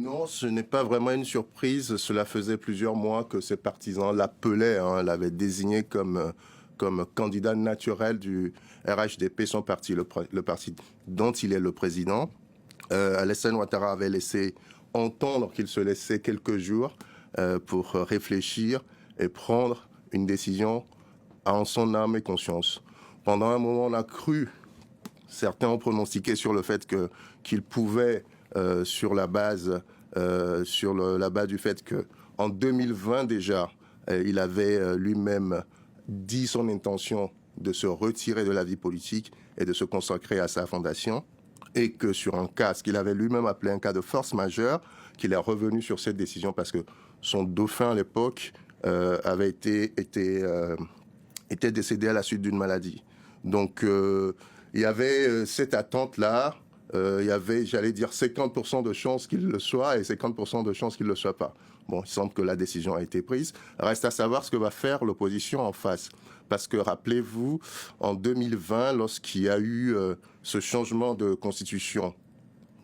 Non, ce n'est pas vraiment une surprise. Cela faisait plusieurs mois que ses partisans l'appelaient, l'avaient désigné comme candidat naturel du RHDP, son parti, le parti dont il est le président. Alassane Ouattara avait laissé entendre qu'il se laissait quelques jours pour réfléchir et prendre une décision en son âme et conscience. Pendant un moment, on a cru, certains ont pronostiqué sur le fait qu'il pouvait, sur la base du fait qu'en 2020 déjà, il avait lui-même dit son intention de se retirer de la vie politique et de se consacrer à sa fondation, et que sur un cas, ce qu'il avait lui-même appelé un cas de force majeure, qu'il est revenu sur cette décision parce que son dauphin à l'époque avait était décédé à la suite d'une maladie. Donc il y avait cette attente-là. Il y avait, j'allais dire, 50% de chances qu'il le soit et 50% de chances qu'il ne le soit pas. Bon, il semble que la décision a été prise. Reste à savoir ce que va faire l'opposition en face. Parce que, rappelez-vous, en 2020, lorsqu'il y a eu ce changement de constitution,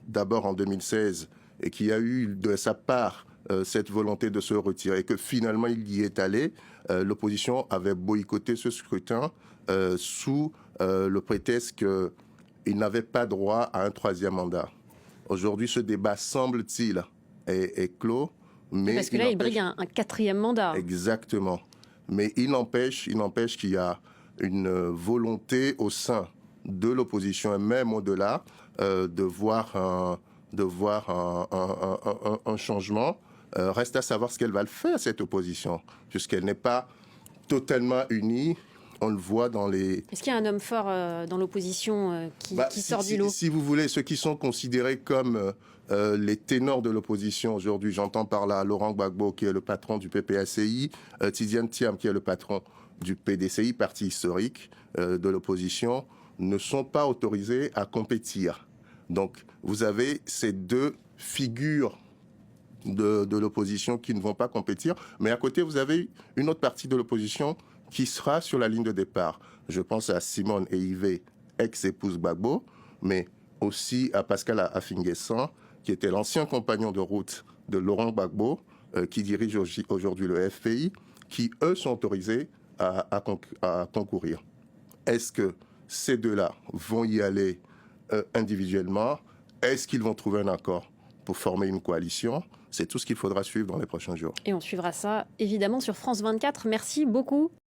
d'abord en 2016, et qu'il y a eu de sa part cette volonté de se retirer, et que finalement il y est allé, l'opposition avait boycotté ce scrutin sous le prétexte qu'il n'avait pas droit à un troisième mandat. Aujourd'hui, ce débat, semble-t-il, est clos. Mais parce que là, il brigue un quatrième mandat. Exactement. Mais il n'empêche qu'il y a une volonté au sein de l'opposition et même au-delà de voir un changement. Reste à savoir ce qu'elle va le faire, cette opposition, puisqu'elle n'est pas totalement unie. On le voit dans les... Est-ce qu'il y a un homme fort dans l'opposition qui sort du lot? Si vous voulez, ceux qui sont considérés comme les ténors de l'opposition aujourd'hui, j'entends par là Laurent Gbagbo, qui est le patron du PPACI, Tidiane Thiam, qui est le patron du PDCI, parti historique de l'opposition, ne sont pas autorisés à compétir. Donc, vous avez ces deux figures de l'opposition qui ne vont pas compétir, mais à côté, vous avez une autre partie de l'opposition qui sera sur la ligne de départ. Je pense à Simone Eyivé, ex-épouse Gbagbo, mais aussi à Pascal Affinguessan, qui était l'ancien compagnon de route de Laurent Gbagbo, qui dirige aujourd'hui le FPI, qui, eux, sont autorisés à concourir. Est-ce que ces deux-là vont y aller individuellement? Est-ce qu'ils vont trouver un accord pour former une coalition? C'est tout ce qu'il faudra suivre dans les prochains jours. Et on suivra ça, évidemment, sur France 24. Merci beaucoup.